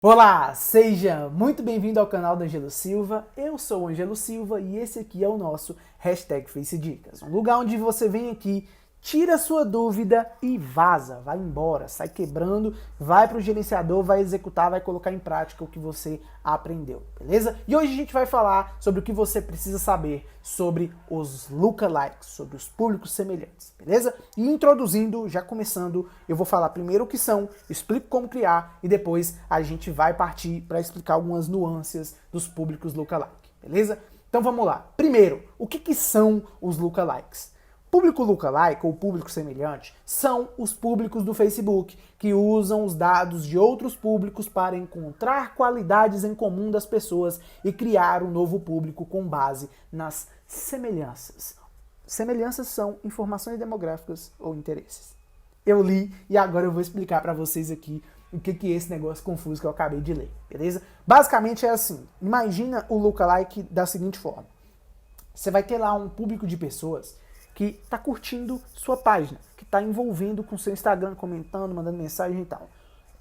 Olá, seja muito bem-vindo ao canal do Angelo Silva. Eu sou o Angelo Silva e esse aqui é o nosso #FaceDicas, um lugar onde você vem aqui, tira sua dúvida e vaza, vai embora, sai quebrando, vai para o gerenciador, vai executar, vai colocar em prática o que você aprendeu, beleza? E hoje a gente vai falar sobre o que você precisa saber sobre os lookalikes, sobre os públicos semelhantes, beleza? E introduzindo, já começando, eu vou falar primeiro o que são, explico como criar e depois a gente vai partir para explicar algumas nuances dos públicos lookalike, beleza? Então vamos lá. Primeiro, o que são os lookalikes? Público lookalike ou público semelhante são os públicos do Facebook que usam os dados de outros públicos para encontrar qualidades em comum das pessoas e criar um novo público com base nas semelhanças. Semelhanças são informações demográficas ou interesses. Eu li e agora eu vou explicar para vocês aqui o que é esse negócio confuso que eu acabei de ler, beleza? Basicamente é assim, imagina o lookalike da seguinte forma. Você vai ter lá um público de pessoas que está curtindo sua página, que está envolvendo com seu Instagram, comentando, mandando mensagem e tal.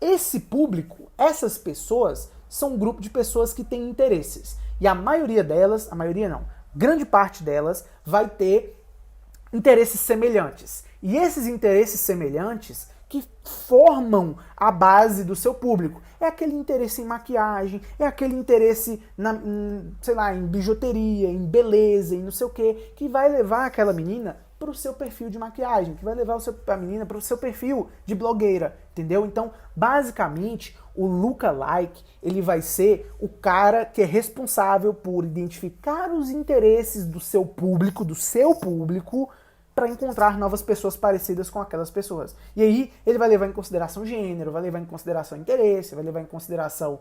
Esse público, essas pessoas, são um grupo de pessoas que têm interesses. E a maioria delas, a maioria não, grande parte delas vai ter interesses semelhantes. E esses interesses semelhantes que formam a base do seu público. É aquele interesse em maquiagem, é aquele interesse sei lá, em bijuteria, em beleza, em não sei o que vai levar aquela menina para o seu perfil de maquiagem, que vai levar a menina para o seu perfil de blogueira, entendeu? Então, basicamente, o lookalike, ele vai ser o cara que é responsável por identificar os interesses do seu público, para encontrar novas pessoas parecidas com aquelas pessoas. E aí ele vai levar em consideração gênero, vai levar em consideração interesse, vai levar em consideração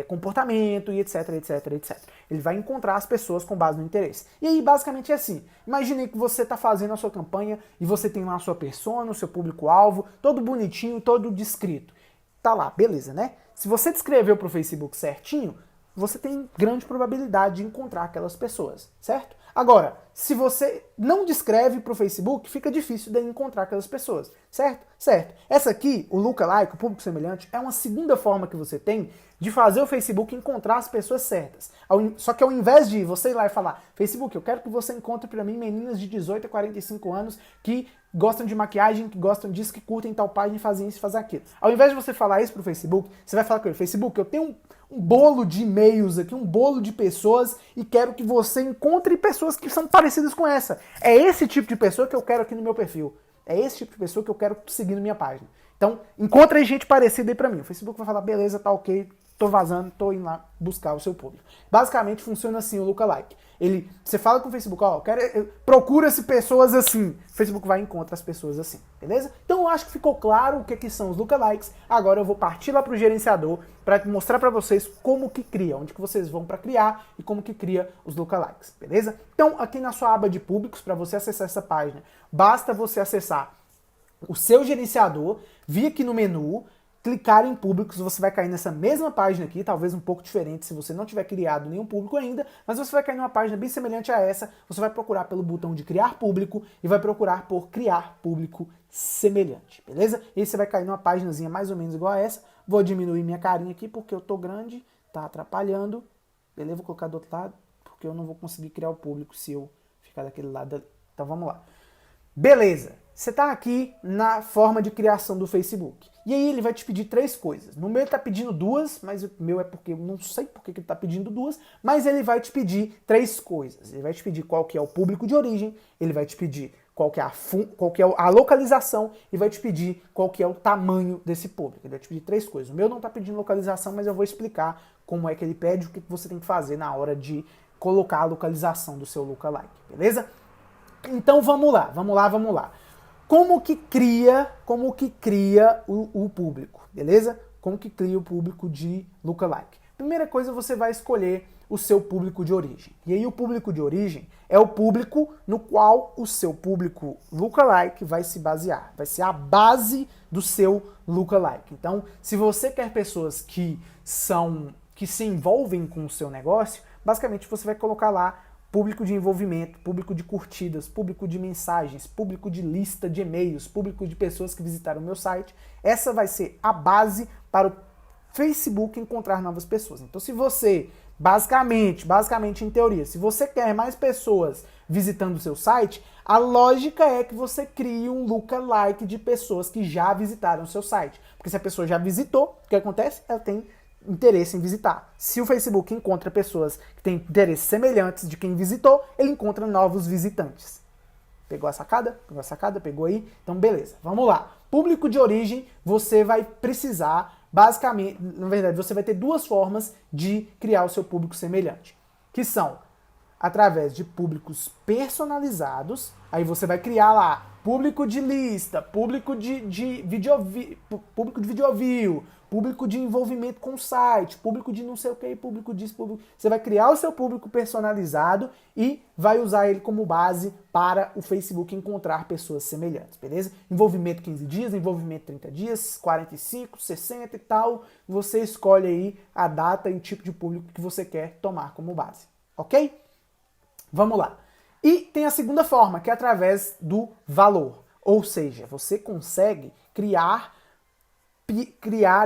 comportamento e etc, etc, etc. Ele vai encontrar as pessoas com base no interesse. E aí basicamente é assim, imagine que você está fazendo a sua campanha e você tem lá a sua persona, o seu público-alvo, todo bonitinho, todo descrito. Tá lá, beleza, né? Se você descreveu para o Facebook certinho, você tem grande probabilidade de encontrar aquelas pessoas, certo? Agora, se você não descreve para o Facebook, fica difícil de encontrar aquelas pessoas, certo? Certo. Essa aqui, o lookalike, o público semelhante, é uma segunda forma que você tem de fazer o Facebook encontrar as pessoas certas. Só que ao invés de você ir lá e falar, Facebook, eu quero que você encontre para mim meninas de 18 a 45 anos que gostam de maquiagem, que gostam disso, que curtem tal página e fazem isso e fazem aquilo. Ao invés de você falar isso pro Facebook, você vai falar com ele, Facebook, eu tenho um bolo de e-mails aqui, um bolo de pessoas e quero que você encontre pessoas que são parecidas com essa. É esse tipo de pessoa que eu quero aqui no meu perfil. É esse tipo de pessoa que eu quero seguir na minha página. Então, encontre gente parecida aí pra mim. O Facebook vai falar, beleza, tá ok, tô vazando, tô indo lá buscar o seu público. Basicamente funciona assim o lookalike. Você fala com o Facebook, ó, procura-se pessoas assim. O Facebook vai e encontra as pessoas assim, beleza? Então eu acho que ficou claro o que são os lookalikes. Agora eu vou partir lá pro gerenciador para mostrar para vocês como que cria, onde que vocês vão para criar e como que cria os lookalikes, beleza? Então aqui na sua aba de públicos, para você acessar essa página, basta você acessar o seu gerenciador, vir aqui no menu, clicar em públicos, você vai cair nessa mesma página aqui, talvez um pouco diferente se você não tiver criado nenhum público ainda, mas você vai cair numa página bem semelhante a essa, você vai procurar pelo botão de criar público e vai procurar por criar público semelhante, beleza? E aí você vai cair numa páginazinha mais ou menos igual a essa, vou diminuir minha carinha aqui porque eu tô grande, tá atrapalhando, beleza? Vou colocar do outro lado, porque eu não vou conseguir criar o público se eu ficar daquele lado ali. Então vamos lá. Beleza, você está aqui na forma de criação do Facebook. E aí ele vai te pedir 3 coisas. No meu ele está pedindo 2, mas o meu é porque eu não sei porque ele está pedindo 2, mas ele vai te pedir 3 coisas. Ele vai te pedir qual que é o público de origem, ele vai te pedir qual que é a localização e vai te pedir qual que é o tamanho desse público. Ele vai te pedir 3 coisas. O meu não está pedindo localização, mas eu vou explicar como é que ele pede, o que você tem que fazer na hora de colocar a localização do seu lookalike, beleza? Então vamos lá. Como que cria o público, beleza? Como que cria o público de lookalike? Primeira coisa, você vai escolher o seu público de origem. E aí o público de origem é o público no qual o seu público lookalike vai se basear. Vai ser a base do seu lookalike. Então, se você quer pessoas que se envolvem com o seu negócio, basicamente você vai colocar lá público de envolvimento, público de curtidas, público de mensagens, público de lista de e-mails, público de pessoas que visitaram o meu site. Essa vai ser a base para o Facebook encontrar novas pessoas. Então, se você, basicamente em teoria, se você quer mais pessoas visitando o seu site, a lógica é que você crie um lookalike de pessoas que já visitaram o seu site. Porque se a pessoa já visitou, o que acontece? Ela tem interesse em visitar. Se o Facebook encontra pessoas que têm interesses semelhantes de quem visitou, ele encontra novos visitantes. Pegou a sacada? Pegou a sacada? Pegou aí? Então, beleza. Vamos lá. Público de origem, você vai precisar, basicamente, na verdade, você vai ter duas formas de criar o seu público semelhante, que são através de públicos personalizados. Aí você vai criar lá público de lista, público de público de video view, público de envolvimento com o site, público de não sei o que, público disso, público... Você vai criar o seu público personalizado e vai usar ele como base para o Facebook encontrar pessoas semelhantes, beleza? Envolvimento 15 dias, envolvimento 30 dias, 45, 60 e tal. Você escolhe aí a data e o tipo de público que você quer tomar como base, ok? Vamos lá. E tem a segunda forma, que é através do valor. Ou seja, você consegue criar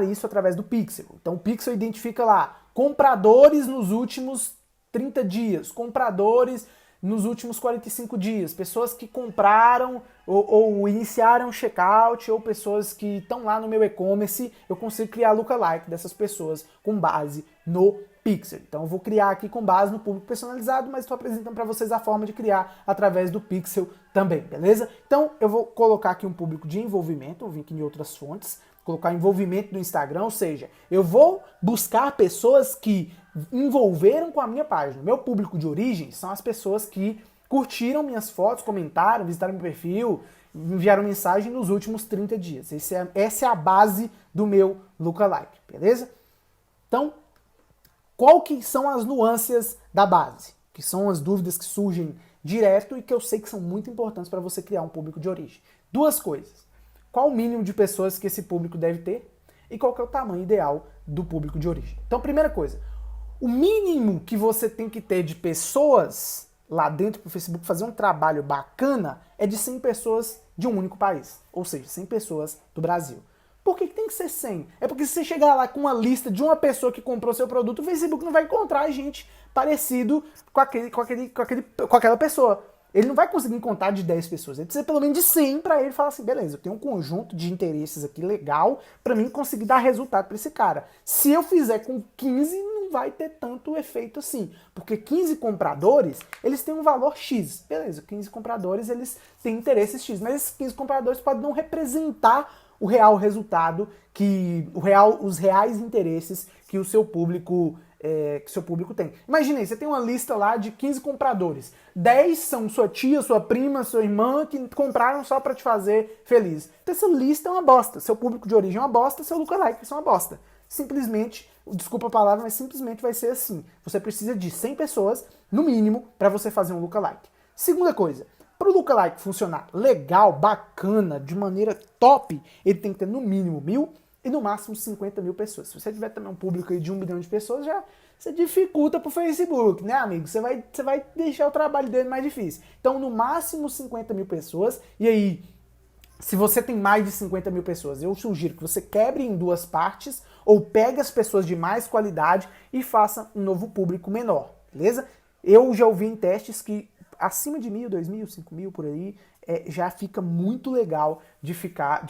isso através do Pixel. Então o Pixel identifica lá compradores nos últimos 30 dias, compradores nos últimos 45 dias, pessoas que compraram ou iniciaram checkout, ou pessoas que estão lá no meu e-commerce. Eu consigo criar lookalike dessas pessoas com base no Pixel. Então eu vou criar aqui com base no público personalizado, mas estou apresentando para vocês a forma de criar através do Pixel também, beleza? Então eu vou colocar aqui um público de envolvimento, vou vir aqui em outras fontes, colocar envolvimento no Instagram, ou seja, eu vou buscar pessoas que envolveram com a minha página. Meu público de origem são as pessoas que curtiram minhas fotos, comentaram, visitaram meu perfil, enviaram mensagem nos últimos 30 dias. Essa é a base do meu lookalike, beleza? Então, qual que são as nuances da base? Que são as dúvidas que surgem direto e que eu sei que são muito importantes para você criar um público de origem. Duas coisas. Qual o mínimo de pessoas que esse público deve ter? E qual que é o tamanho ideal do público de origem? Então, primeira coisa, o mínimo que você tem que ter de pessoas lá dentro para o Facebook fazer um trabalho bacana é de 100 pessoas de um único país. Ou seja, 100 pessoas do Brasil. Por que tem que ser 100? É porque se você chegar lá com uma lista de uma pessoa que comprou seu produto, o Facebook não vai encontrar gente parecido com aquela pessoa. Ele não vai conseguir contar de 10 pessoas. Ele precisa pelo menos de 100 para ele falar assim, beleza, eu tenho um conjunto de interesses aqui legal para mim conseguir dar resultado para esse cara. Se eu fizer com 15, não vai ter tanto efeito assim. Porque 15 compradores, eles têm um valor X. Beleza, 15 compradores, eles têm interesses X. Mas esses 15 compradores podem não representar o real resultado, os reais interesses que o seu público tem. Imagina aí, você tem uma lista lá de 15 compradores. 10 são sua tia, sua prima, sua irmã que compraram só para te fazer feliz. Então essa lista é uma bosta. Seu público de origem é uma bosta, seu lookalike é uma bosta. Simplesmente, desculpa a palavra, mas simplesmente vai ser assim. Você precisa de 100 pessoas, no mínimo, para você fazer um lookalike. Segunda coisa, para o lookalike funcionar legal, bacana, de maneira top, ele tem que ter no mínimo 1.000 e no máximo 50 mil pessoas. Se você tiver também um público aí de 1 milhão de pessoas, já você dificulta pro Facebook, né, amigo? Você vai deixar o trabalho dele mais difícil. Então, no máximo 50 mil pessoas. E aí, se você tem mais de 50 mil pessoas, eu sugiro que você quebre em duas partes ou pegue as pessoas de mais qualidade e faça um novo público menor, beleza? Eu já ouvi em testes que acima de 1.000, 2.000, 5.000 por aí, já fica muito legal de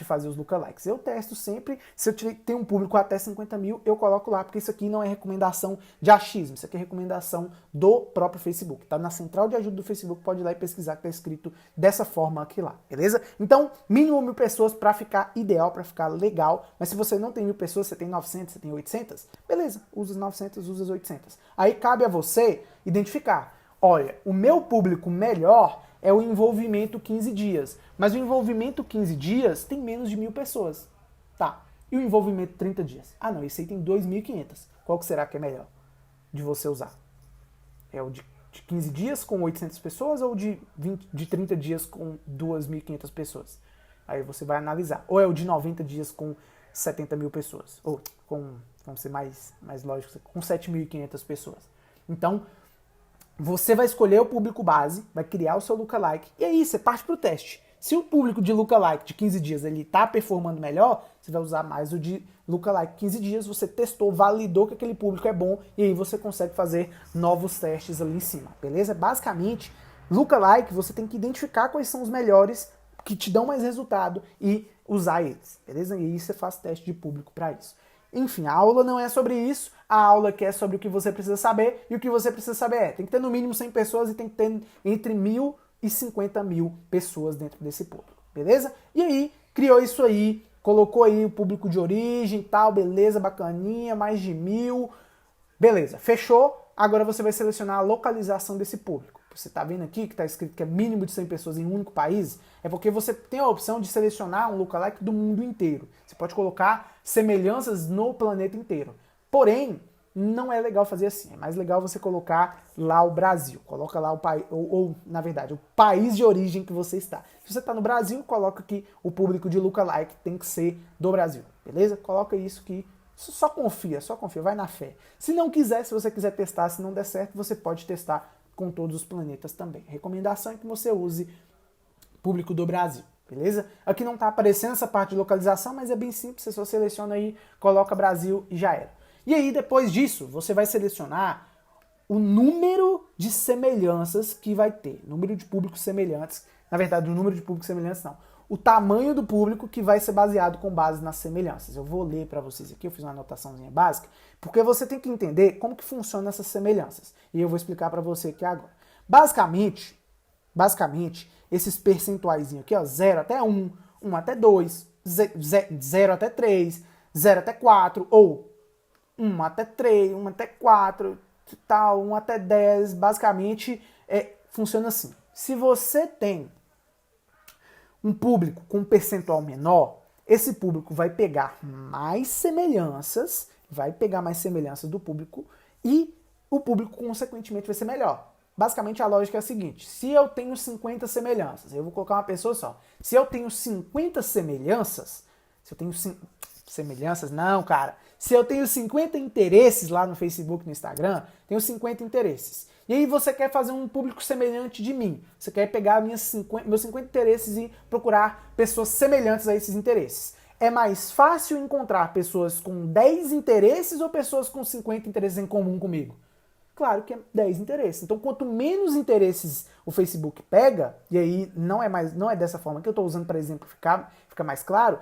fazer os lookalikes. Eu testo sempre, se eu tenho um público até 50 mil, eu coloco lá, porque isso aqui não é recomendação de achismo, isso aqui é recomendação do próprio Facebook. Tá na central de ajuda do Facebook, pode ir lá e pesquisar que tá escrito dessa forma aqui lá, beleza? Então, mínimo 1.000 pessoas para ficar ideal, para ficar legal, mas se você não tem 1.000 pessoas, você tem 900, você tem 800, beleza, usa as 900, usa as 800. Aí cabe a você identificar, olha, o meu público melhor é o envolvimento 15 dias. Mas o envolvimento 15 dias tem menos de 1.000 pessoas. Tá. E o envolvimento 30 dias? Ah, não, esse aí tem 2.500. Qual que será que é melhor de você usar? É o de 15 dias com 800 pessoas ou de 30 dias com 2.500 pessoas? Aí você vai analisar. Ou é o de 90 dias com 70 mil pessoas? Ou vamos ser mais lógicos, com 7.500 pessoas. Então, você vai escolher o público base, vai criar o seu lookalike, e aí você parte para o teste. Se o público de lookalike de 15 dias ele está performando melhor, você vai usar mais o de lookalike. 15 dias você testou, validou que aquele público é bom e aí você consegue fazer novos testes ali em cima, beleza? Basicamente, lookalike você tem que identificar quais são os melhores que te dão mais resultado e usar eles, beleza? E aí você faz teste de público para isso. Enfim, a aula não é sobre isso, a aula que é sobre o que você precisa saber, e o que você precisa saber tem que ter no mínimo 100 pessoas e tem que ter entre 1.000 e 50.000 pessoas dentro desse público, beleza? E aí, criou isso aí, colocou aí o público de origem e tal, beleza, bacaninha, mais de 1.000, beleza, fechou, agora você vai selecionar a localização desse público. Você está vendo aqui que está escrito que é mínimo de 100 pessoas em um único país, é porque você tem a opção de selecionar um lookalike do mundo inteiro. Você pode colocar semelhanças no planeta inteiro. Porém, não é legal fazer assim. É mais legal você colocar lá o Brasil. Coloca lá o país, ou na verdade, o país de origem que você está. Se você está no Brasil, coloca que o público de lookalike tem que ser do Brasil. Beleza? Coloca isso que só confia, vai na fé. Se não quiser, se você quiser testar, se não der certo, você pode testar com todos os planetas também. A recomendação é que você use público do Brasil, beleza? Aqui não está aparecendo essa parte de localização, mas é bem simples, você só seleciona aí, coloca Brasil e já era. E aí, depois disso, você vai selecionar o número de semelhanças que vai ter, número de públicos semelhantes, na verdade, o número de públicos semelhantes não, o tamanho do público que vai ser baseado com base nas semelhanças. Eu vou ler para vocês aqui, eu fiz uma anotaçãozinha básica, porque você tem que entender como que funcionam essas semelhanças. E eu vou explicar para você aqui agora. Basicamente, esses percentuais aqui, ó, 0 até 1, 1 até 2, 0 até 3, 0 até 4, ou 1 até 3, 1 até 4, tal, 1 até 10, basicamente funciona assim. Se você tem um público com um percentual menor, esse público vai pegar mais semelhanças, do público e o público, consequentemente, vai ser melhor. Basicamente, a lógica é a seguinte, se eu tenho 50 semelhanças, eu vou colocar uma pessoa só, se eu tenho 50 semelhanças, se eu tenho 50 interesses lá no Facebook, no Instagram, tenho 50 interesses. E aí você quer fazer um público semelhante de mim. Você quer pegar meus 50 interesses e procurar pessoas semelhantes a esses interesses. É mais fácil encontrar pessoas com 10 interesses ou pessoas com 50 interesses em comum comigo? Claro que é 10 interesses. Então, quanto menos interesses o Facebook pega, e aí não é dessa forma que eu estou usando para exemplificar, fica mais claro,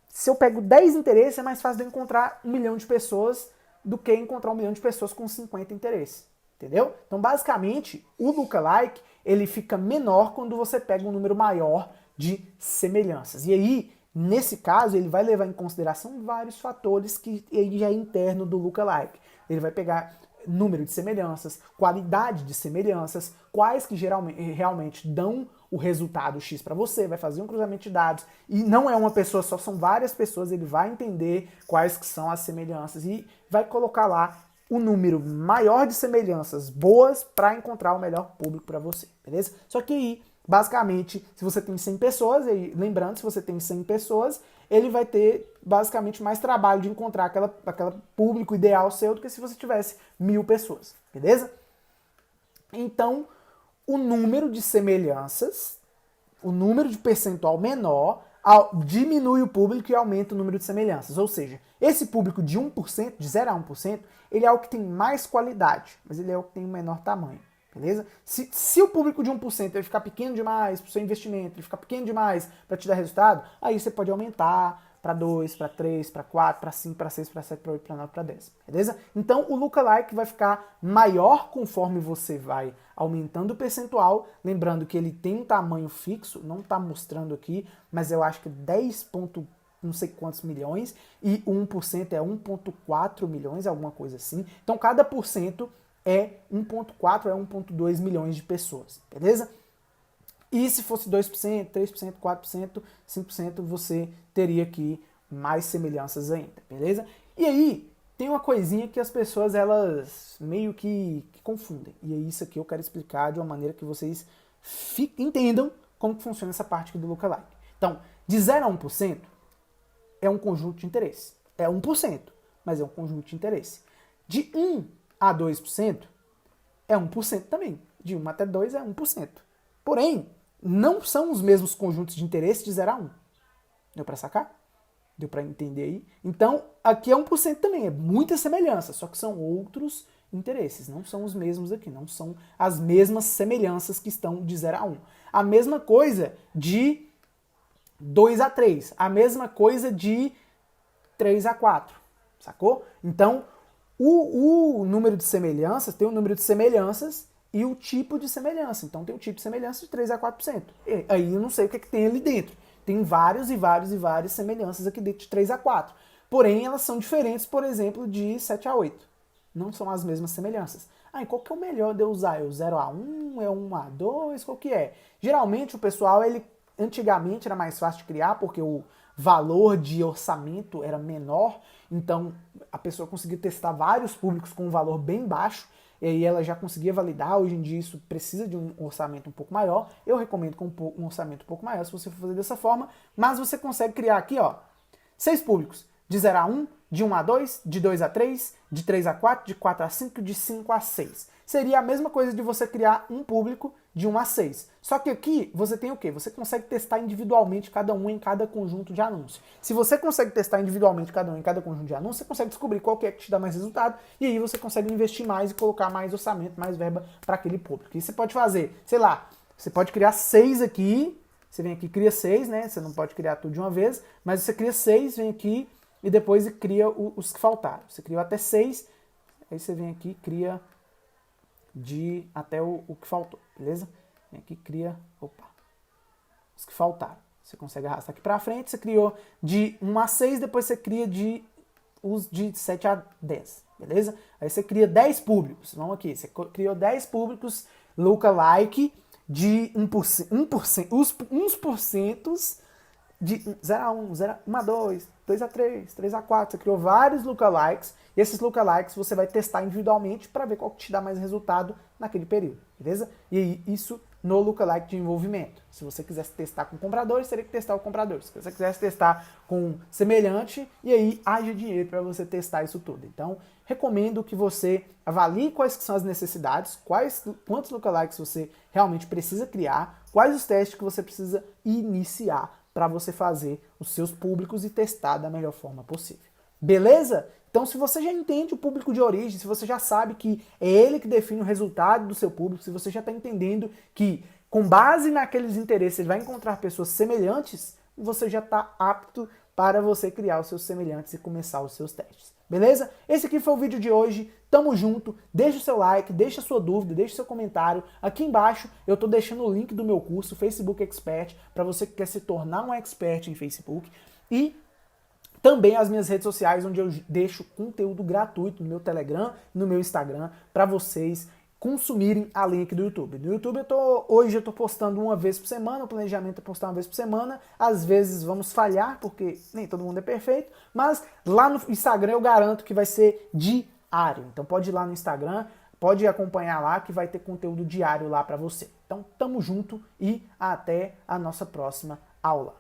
se eu pego 10 interesses, é mais fácil de eu encontrar 1 milhão de pessoas do que encontrar 1 milhão de pessoas com 50 interesses. Entendeu? Então, basicamente, o lookalike, ele fica menor quando você pega um número maior de semelhanças. E aí, nesse caso, ele vai levar em consideração vários fatores que ele já é interno do lookalike. Ele vai pegar número de semelhanças, qualidade de semelhanças, quais que realmente dão o resultado X para você, vai fazer um cruzamento de dados, e não é uma pessoa só, são várias pessoas, ele vai entender quais que são as semelhanças e vai colocar lá o número maior de semelhanças boas para encontrar o melhor público para você, beleza? Só que aí, basicamente, se você tem 100 pessoas, e lembrando, se você tem 100 pessoas, ele vai ter basicamente mais trabalho de encontrar aquela público ideal seu do que se você tivesse 1.000 pessoas, beleza? Então, o número de semelhanças, o número de percentual menor, diminui o público e aumenta o número de semelhanças. Ou seja, esse público de 1%, de 0 a 1%, ele é o que tem mais qualidade, mas ele é o que tem o menor tamanho, beleza? Se o público de 1% ele ficar pequeno demais para o seu investimento, ele ficar pequeno demais para te dar resultado, aí você pode aumentar para 2, para 3, para 4, para 5, para 6, para 7, para 8, para 9, para 10, beleza? Então o lookalike vai ficar maior conforme você vai aumentando o percentual, lembrando que ele tem um tamanho fixo, não está mostrando aqui, mas eu acho que 10 ponto não sei quantos milhões, e 1% é 1,4 milhões, alguma coisa assim. Então cada porcento é 1,4, é 1,2 milhões de pessoas, beleza? E se fosse 2%, 3%, 4%, 5%, você teria aqui mais semelhanças ainda, beleza? E aí, tem uma coisinha que as pessoas, elas meio que confundem. E é isso aqui eu quero explicar de uma maneira que vocês entendam como que funciona essa parte aqui do lookalike. Então, de 0 a 1% é um conjunto de interesse. É 1%, mas é um conjunto de interesse. De 1 a 2% é 1% também. De 1 até 2 é 1%. Porém, não são os mesmos conjuntos de interesse de 0 a 1. Deu para sacar? Deu para entender aí? Então, aqui é 1% também, é muita semelhança, só que são outros interesses, não são os mesmos aqui, não são as mesmas semelhanças que estão de 0 a 1. A mesma coisa de 2 a 3, a mesma coisa de 3 a 4, sacou? Então, o número de semelhanças, tem o número de semelhanças e o tipo de semelhança. Então, tem o tipo de semelhança de 3 a 4%. E aí eu não sei o que, é que tem ali dentro. Tem várias semelhanças aqui dentro de 3 a 4. Porém, elas são diferentes, por exemplo, de 7 a 8. Não são as mesmas semelhanças. Ah, e qual que é o melhor de eu usar? É o 0 a 1? É o 1 a 2? Qual que é? Geralmente, o pessoal, antigamente era mais fácil de criar, porque o valor de orçamento era menor, então a pessoa conseguia testar vários públicos com um valor bem baixo, e aí ela já conseguia validar. Hoje em dia isso precisa de um orçamento um pouco maior. Eu recomendo com um orçamento um pouco maior se você for fazer dessa forma, mas você consegue criar aqui, ó, 6 públicos, de 0 a 1, de 1 a 2, de 2 a 3, de 3 a 4, de 4 a 5, de 5 a 6. Seria a mesma coisa de você criar um público de 1 a 6. Só que aqui você tem o quê? Você consegue testar individualmente cada um em cada conjunto de anúncios. Se você consegue testar individualmente cada um em cada conjunto de anúncios, você consegue descobrir qual que é que te dá mais resultado, e aí você consegue investir mais e colocar mais orçamento, mais verba para aquele público. E você pode fazer, sei lá, você pode criar 6 aqui, você vem aqui e cria 6, né? Você não pode criar tudo de uma vez, mas você cria 6, vem aqui e depois cria os que faltaram. Você criou até 6, aí você vem aqui e cria de até o que faltou, beleza? Vem aqui, cria, os que faltaram. Você consegue arrastar aqui pra frente, você criou de 1 a 6, depois você cria os de 7 a 10, beleza? Aí você cria 10 públicos, vamos aqui, você criou 10 públicos lookalike de 1%, uns porcentos de 0 a 1, 1 a 2, 2 a 3, 3 a 4, você criou vários lookalikes, e esses lookalikes você vai testar individualmente para ver qual que te dá mais resultado naquele período, beleza? E aí, isso no lookalike de envolvimento. Se você quisesse testar com compradores, teria que testar o comprador. Se você quisesse testar com semelhante, e aí haja dinheiro para você testar isso tudo. Então, recomendo que você avalie quais são as necessidades, quantos lookalikes você realmente precisa criar, quais os testes que você precisa iniciar para você fazer os seus públicos e testar da melhor forma possível. Beleza? Então, se você já entende o público de origem, se você já sabe que é ele que define o resultado do seu público, se você já está entendendo que, com base naqueles interesses, ele vai encontrar pessoas semelhantes, você já está apto para você criar os seus semelhantes e começar os seus testes. Beleza? Esse aqui foi o vídeo de hoje. Tamo junto. Deixa o seu like, deixa a sua dúvida, deixa o seu comentário. Aqui embaixo eu tô deixando o link do meu curso Facebook Expert para você que quer se tornar um expert em Facebook, e também as minhas redes sociais, onde eu deixo conteúdo gratuito no meu Telegram, no meu Instagram, para vocês consumirem além aqui do YouTube. No YouTube hoje eu tô postando uma vez por semana, o planejamento é postar uma vez por semana. Às vezes vamos falhar, porque nem todo mundo é perfeito, mas lá no Instagram eu garanto que vai ser diário. Então pode ir lá no Instagram, pode acompanhar lá que vai ter conteúdo diário lá para você. Então tamo junto e até a nossa próxima aula.